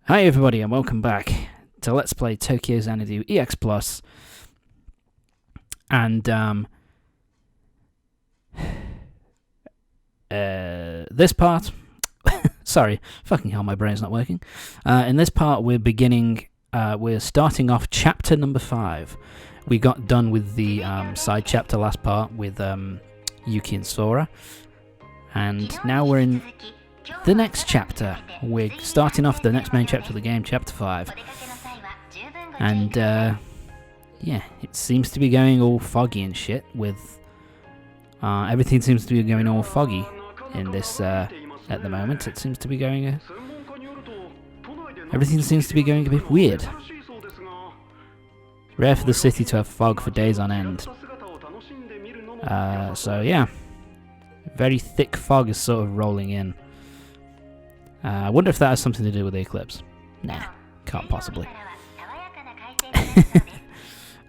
Hi everybody and welcome back to Let's Play Tokyo Xanadu EX Plus. And this part sorry, fucking hell, my brain's not working. In this part we're starting off chapter number 5. We got done with the side chapter last part with Yuki and Sora. And now we're in the next chapter. We're starting off the next main chapter of the game, chapter 5. And yeah, it seems to be going all foggy and shit with everything seems to be going all foggy in this at the moment. It seems to be going everything seems to be going a bit weird. Rare for the city to have fog for days on end. So yeah, very thick fog is sort of rolling in. I wonder if that has something to do with the eclipse. Nah, can't possibly.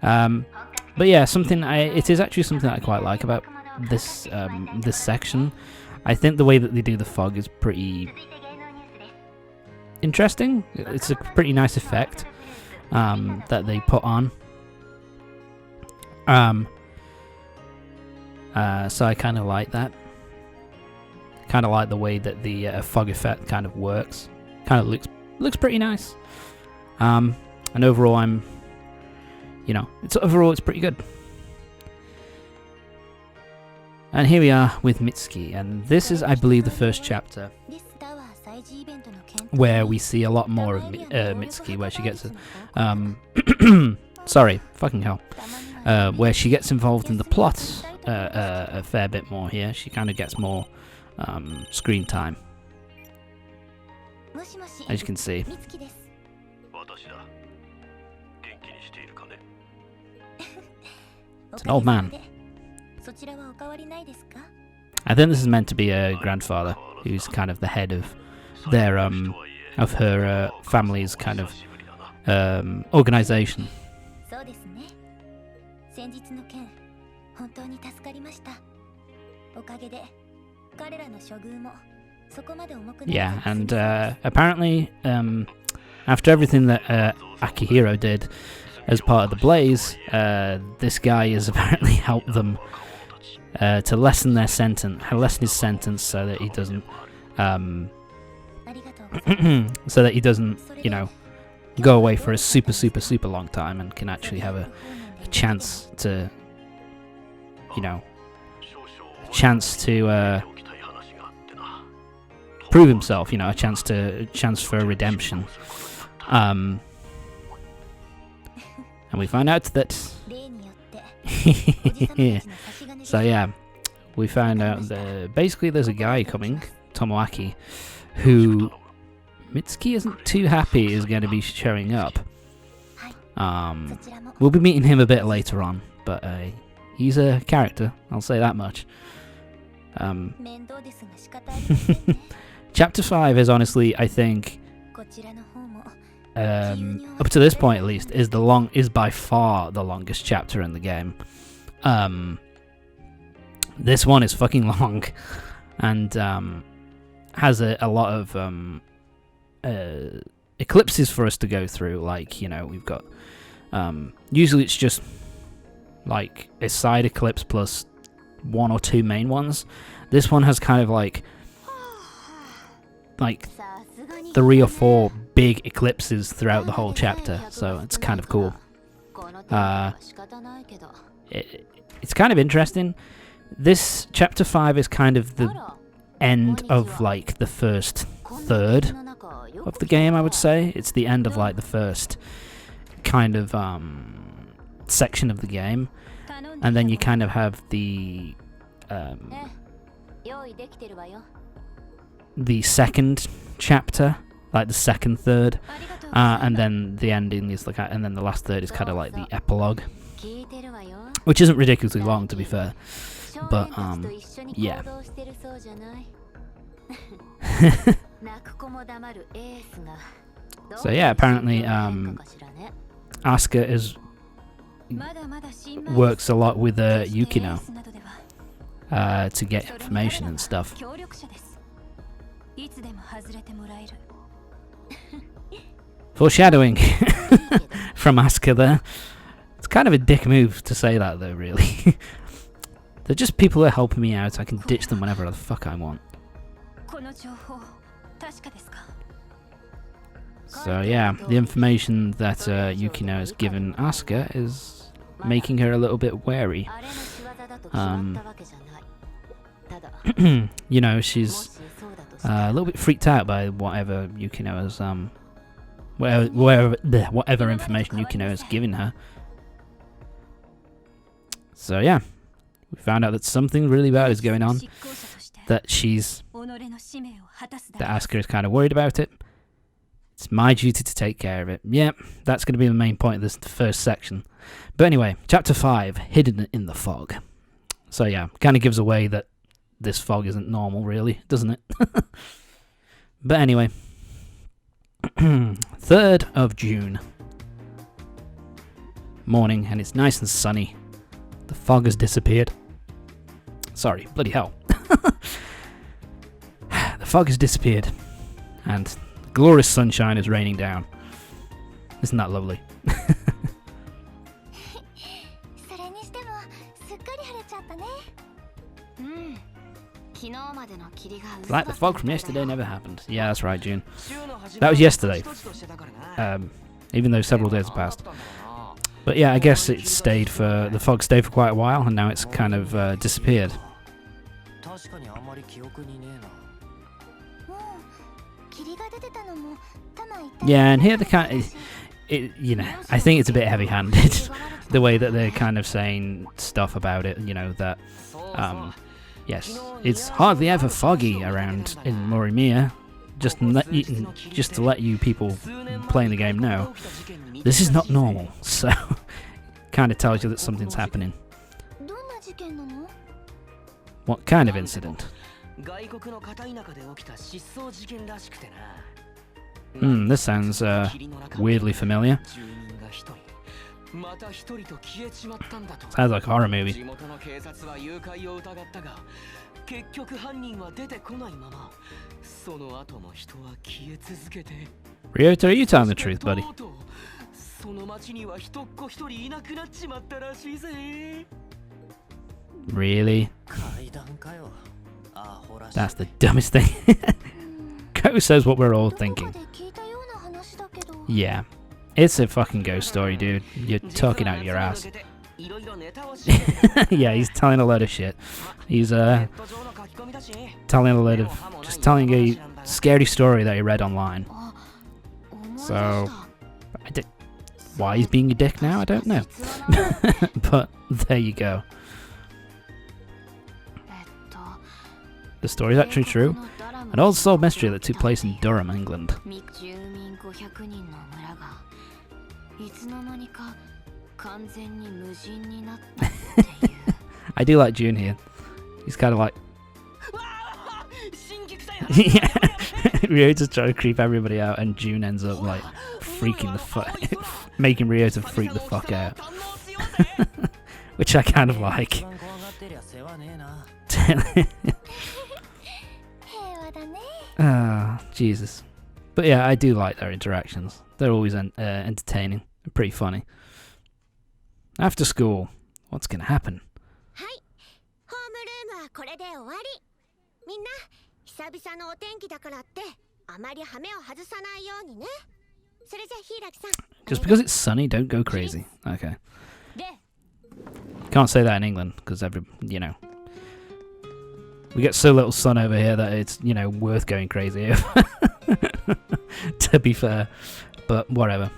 But yeah, it is actually something that I quite like about this this section. I think the way that they do the fog is pretty interesting. It's a pretty nice effect that they put on. So I kind of like that. Kind of like the way that the fog effect kind of works. Kind of looks pretty nice. And overall, it's pretty good. And here we are with Mitsuki, and this is, I believe, the first chapter where we see a lot more of Mitsuki, where she gets sorry, fucking hell. Where she gets involved in the plot a fair bit more here. She kind of gets more screen time, as you can see. It's an old man. I think this is meant to be a grandfather who's kind of the head of their of her family's kind of organization. Yeah, and apparently after everything that Akihiro did as part of the Blaze, this guy has apparently helped them to lessen his sentence so that he doesn't go away for a super long time and can actually have a chance to prove himself, a chance for a redemption. And we find out that so yeah, we found out that basically there's a guy coming, Tomoaki, who Mitsuki isn't too happy is going to be showing up. We'll be meeting him a bit later on, but he's a character, I'll say that much. Chapter 5 is honestly, I think, up to this point at least, is by far the longest chapter in the game. This one is fucking long, and has a lot of eclipses for us to go through. Like, we've got usually it's just like a side eclipse plus 1 or 2 main ones. This one has kind of like 3 or 4 big eclipses throughout the whole chapter, so it's kind of cool. It's kind of interesting. This chapter 5 is kind of the end of like the first third of the game, I would say. It's the end of like the first kind of section of the game, and then you kind of have the second chapter, like the second third, and then the ending is like, and then the last third is kind of like the epilogue, which isn't ridiculously long, to be fair. But yeah. So yeah, apparently Asuka works a lot with Yukino to get information and stuff. Foreshadowing from Asuka there. It's kind of a dick move to say that though, really. They're just people who are helping me out. I can ditch them whenever the fuck I want. So yeah, the information that Yukino has given Asuka is making her a little bit wary. You know, she's a little bit freaked out by whatever Yukino has, whatever information Yukino has given her. So yeah, we found out that something really bad is going on. That Asuka is kind of worried about it. It's my duty to take care of it. Yep, that's going to be the main point of this first section. But anyway, chapter 5, Hidden in the Fog. So yeah, kind of gives away that this fog isn't normal, really, doesn't it? But anyway, 3rd of June. Morning, and it's nice and sunny. The fog has disappeared. Sorry, bloody hell. The fog has disappeared, and glorious sunshine is raining down. Isn't that lovely? Like the fog from yesterday never happened. Yeah, that's right, June. That was yesterday. Even though several days have passed. But yeah, I guess the fog stayed for quite a while, and now it's kind of disappeared. Yeah, and here the kind of, you know, I think it's a bit heavy-handed, the way that they're kind of saying stuff about it. You know that, yes, it's hardly ever foggy around in Morimiya. Just to let you people playing the game know, this is not normal. So, kind of tells you that something's happening. What kind of incident? This sounds weirdly familiar. Sounds like a horror movie. Ryota, are you telling the truth, buddy? Really? That's the dumbest thing. Ko says what we're all thinking. Yeah. It's a fucking ghost story, dude. You're talking out your ass. Yeah, he's telling a load of shit. He's telling a scary story that he read online. So, why he's being a dick now, I don't know. But there you go. The story's actually true. An old soul mystery that took place in Durham, England. I do like June here. He's kind of like... Yeah. Ryota's trying to creep everybody out, and June ends up like freaking the fuck... making Ryota freak the fuck out. Which I kind of like. Ah, Jesus. But yeah, I do like their interactions. They're always entertaining and pretty funny. After school, what's going to happen? Just because it's sunny, don't go crazy. Okay. Can't say that in England, because you know, we get so little sun over here that it's, you know, worth going crazy over. To be fair. But whatever.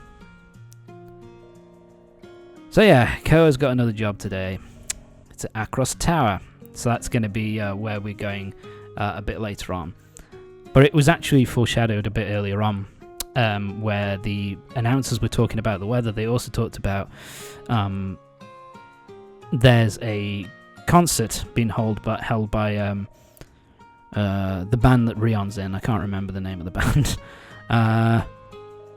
So yeah, Koa's got another job today. It's at Across Tower. So that's going to be where we're going a bit later on. But it was actually foreshadowed a bit earlier on, where the announcers were talking about the weather. They also talked about there's a concert being held by the band that Rion's in. I can't remember the name of the band.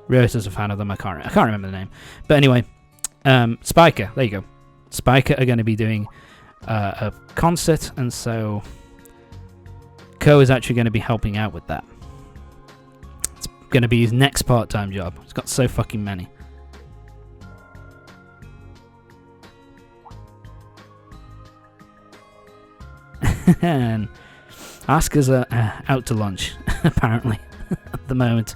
Ryota's a fan of them. I can't remember the name. But anyway, Spiker. There you go. Spiker are going to be doing a concert, and so Ko is actually going to be helping out with that. going to be his next part-time job. He's got so fucking many. And Asuka's out to lunch, apparently, at the moment.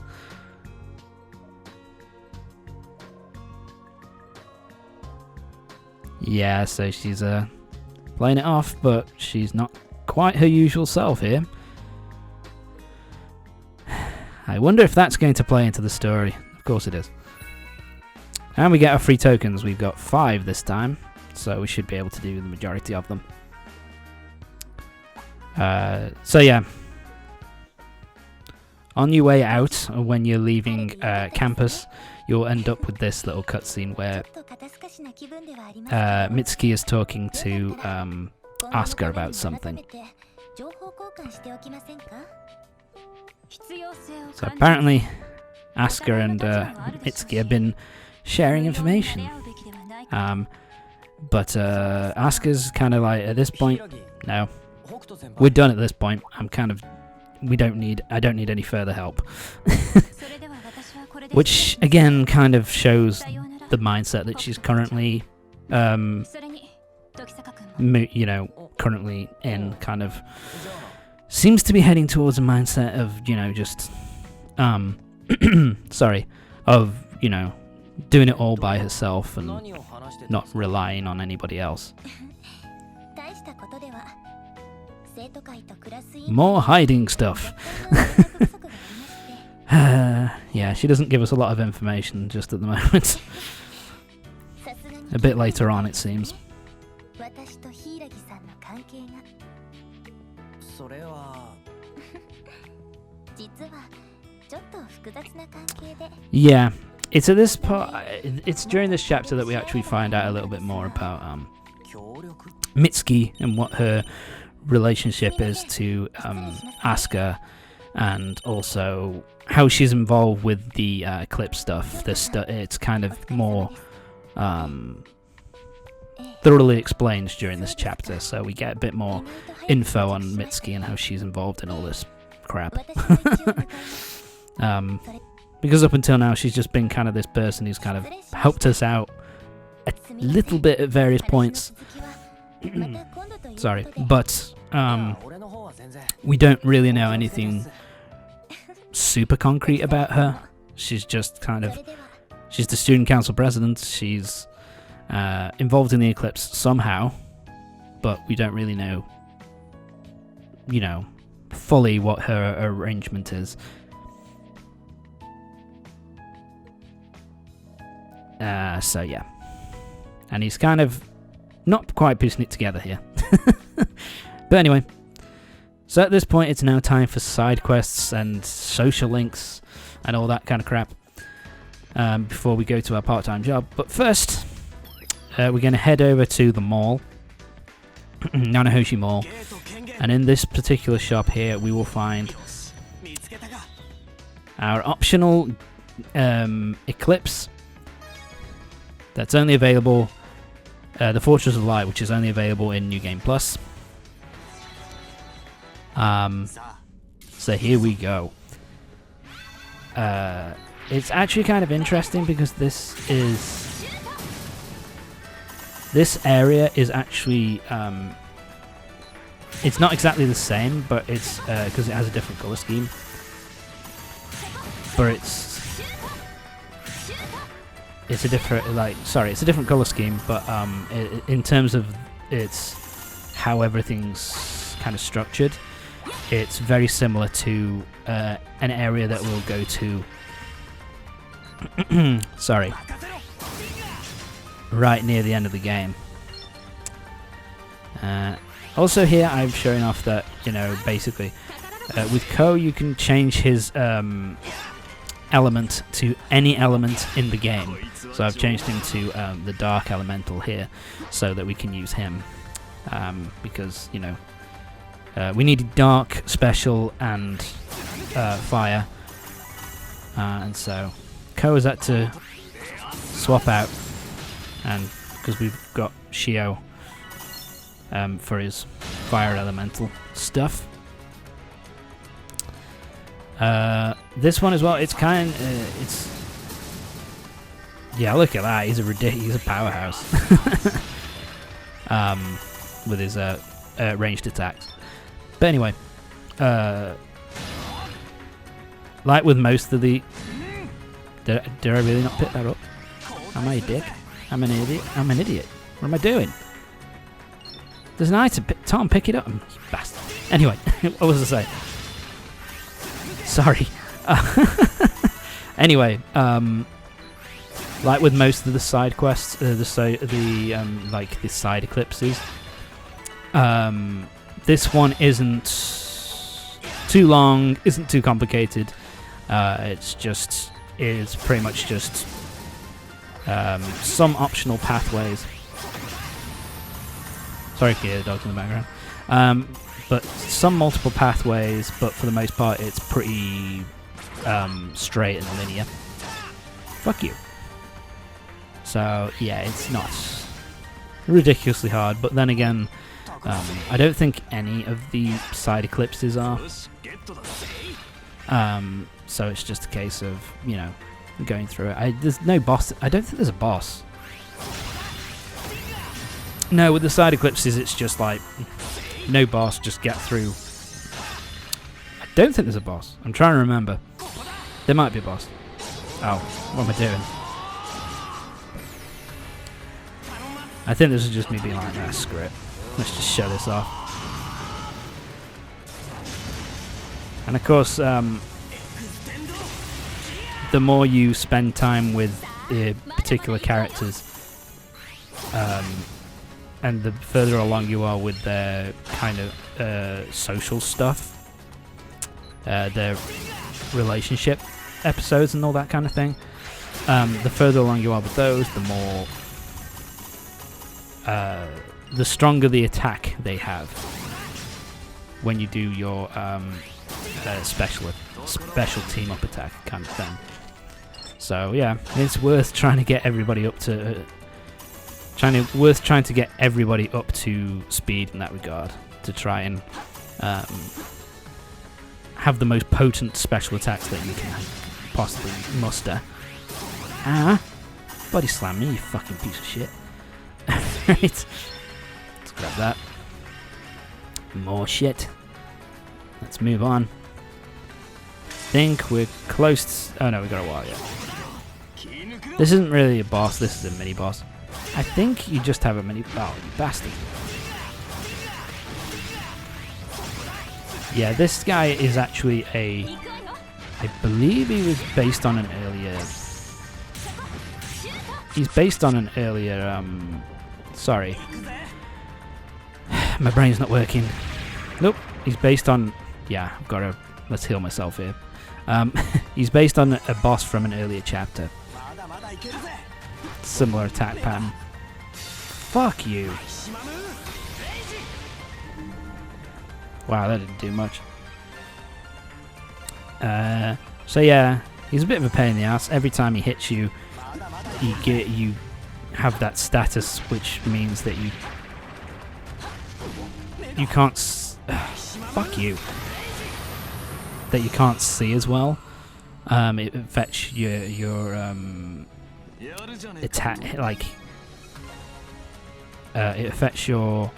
Yeah, so she's playing it off, but she's not quite her usual self here. I wonder if that's going to play into the story. Of course it is. And we get our free tokens. We've got 5 this time, so we should be able to do the majority of them. So yeah, on your way out, or when you're leaving campus, you'll end up with this little cutscene where Mitsuki is talking to Asuka about something. So apparently Asuka and Mitsuki have been sharing information, but Asuka's kind of like, at this point, no, we're done at this point. I don't need any further help. Which again kind of shows the mindset that she's currently currently in, kind of seems to be heading towards a mindset of, just sorry, of, doing it all by herself and not relying on anybody else. More hiding stuff. Yeah, she doesn't give us a lot of information just at the moment. A bit later on, it seems. Yeah, it's at this part. It's during this chapter that we actually find out a little bit more about Mitsuki and what her relationship is to Asuka, and also how she's involved with the Eclipse stuff. It's kind of more thoroughly explained during this chapter, so we get a bit more info on Mitsuki and how she's involved in all this crap. Because up until now she's just been kind of this person who's kind of helped us out a little bit at various points. Sorry, but we don't really know anything super concrete about her. She's just kind of, she's the student council president. She's involved in the Eclipse somehow, but we don't really know, fully what her arrangement is. So yeah, and he's kind of not quite piecing it together here. But anyway, so at this point it's now time for side quests and social links and all that kind of crap, before we go to our part-time job. But first, we're going to head over to the mall, Nanahoshi Mall, and in this particular shop here we will find our optional Eclipse that's only available, the Fortress of Light, which is only available in New Game Plus. So here we go. It's actually kind of interesting because this area is actually it's not exactly the same, but it's because it has a different color scheme. But it's a different it's a different color scheme, but in terms of how everything's kind of structured, it's very similar to an area that we'll go to. Sorry, right near the end of the game. Also here I'm showing off that, basically with Ko you can change his element to any element in the game. So I've changed him to the Dark Elemental here, so that we can use him, because we needed Dark, Special, and Fire, and so Ko has had to swap out, and because we've got Shio for his Fire Elemental stuff. This one as well. It's it's. Yeah, look at that. He's a powerhouse. With his ranged attacks. But anyway, like with most of the... Did I really not pick that up? Am I a dick? I'm an idiot. I'm an idiot. What am I doing? There's an item. Tom, pick it up. You bastard. Anyway, what was I say? Sorry. Anyway, like with most of the side quests, like the side eclipses, this one isn't too long, isn't too complicated. It's pretty much just some optional pathways. Sorry if you hear the dogs in the background. But some multiple pathways, but for the most part it's pretty straight and linear. Fuck you. So yeah, it's not ridiculously hard, but then again, I don't think any of the side eclipses are. So it's just a case of, you know, going through it. There's no boss. I don't think there's a boss. No, with the side eclipses, it's just like no boss, just get through. I don't think there's a boss. I'm trying to remember. There might be a boss. Oh, what am I doing? I think this is just me being like, nah, screw it. Let's just shut this off. And of course, the more you spend time with particular characters, and the further along you are with their kind of social stuff, their relationship episodes and all that kind of thing, the further along you are with those, the more... the stronger the attack they have when you do your special team up attack kind of thing. So yeah, it's worth trying to get everybody up to trying to get everybody up to speed in that regard, to try and have the most potent special attacks that you can possibly muster. Ah, body slam me, you fucking piece of shit. Right, let's grab that. More shit. Let's move on. Think we're close to... Oh no, we got a while yet. This isn't really a boss, this is a mini boss. I think you just have a mini... Oh, you bastard. Yeah, this guy is actually a... I believe he was based on an earlier... He's based on an earlier... Sorry. My brain's not working. Nope. He's based on... Yeah, I've got to... Let's heal myself here. He's based on a boss from an earlier chapter. Similar attack pattern. Fuck you. Wow, that didn't do much. So yeah, he's a bit of a pain in the ass. Every time he hits you, you have that status, which means that you can't fuck you. That you can't see as well. It affects your attack, like it affects your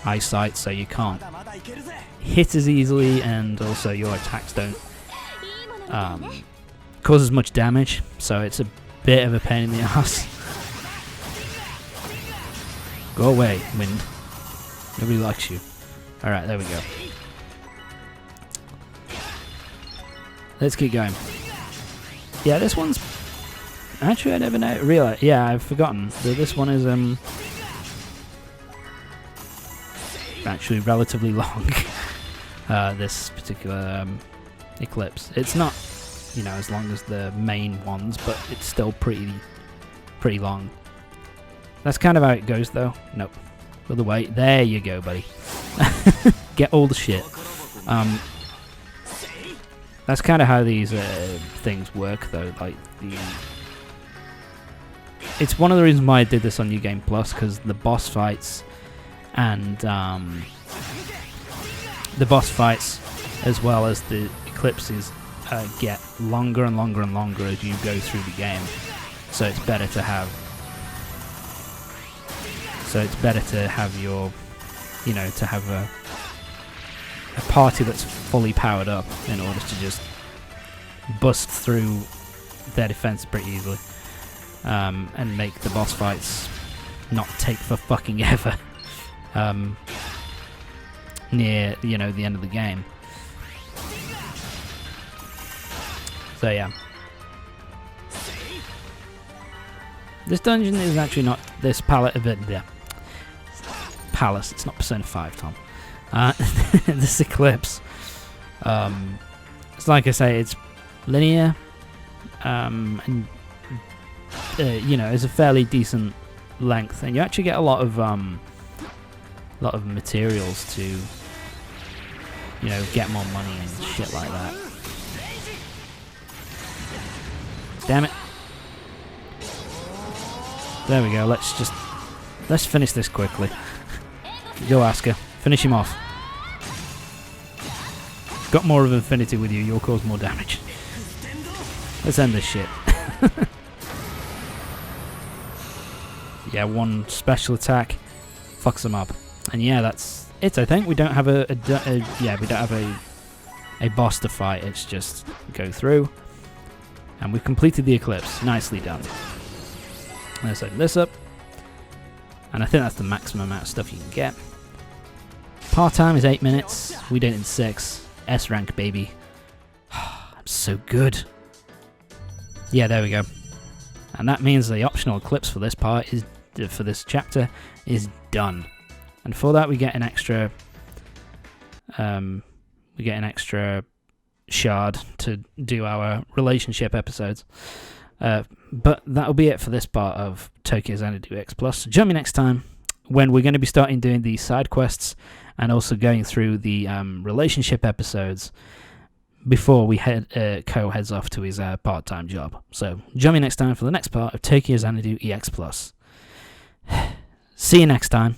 eyesight, so you can't hit as easily, and also your attacks don't cause as much damage, so it's a bit of a pain in the ass. Go away, wind. Nobody likes you. Alright, there we go. Let's keep going. Yeah, this one's... Actually, I never realized... Yeah, I've forgotten that this one is actually relatively long. This particular Eclipse. It's not, you know, as long as the main ones, but it's still pretty long. That's kind of how it goes, though. Nope. Other way. There you go, buddy. Get all the shit. That's kind of how these things work, though. Like it's one of the reasons why I did this on New Game Plus, because the boss fights and as well as the eclipses get longer and longer and longer as you go through the game. So it's better to have your, you know, to have a party that's fully powered up in order to just bust through their defense pretty easily, and make the boss fights not take for fucking ever near, you know, the end of the game. So yeah, this dungeon is actually not this palace. It's not Persona 5, Tom. This Eclipse, it's like I say, it's linear, and you know, it's a fairly decent length, and you actually get a lot of materials to, you know, get more money and shit like that. Damn it. There we go. Let's finish this quickly. Go, Asuka. Finish him off. Got more of an affinity with you. You'll cause more damage. Let's end this shit. Yeah, one special attack fucks them up, and yeah, that's it. I think we don't have we don't have a boss to fight. It's just go through, and we've completed the Eclipse. Nicely done. Let's open this up, and I think that's the maximum amount of stuff you can get. Part time is 8 minutes. We did it in 6. S rank, baby. I'm so good. Yeah, there we go. And that means the optional Eclipse for this part is, for this chapter, is done. And for that we get an extra shard to do our relationship episodes. But that'll be it for this part of Tokyo Xanadu EX Plus. Join me next time when we're going to be starting doing the side quests and also going through the relationship episodes before we Ko heads off to his part-time job. So join me next time for the next part of Tokyo Xanadu EX Plus. See you next time.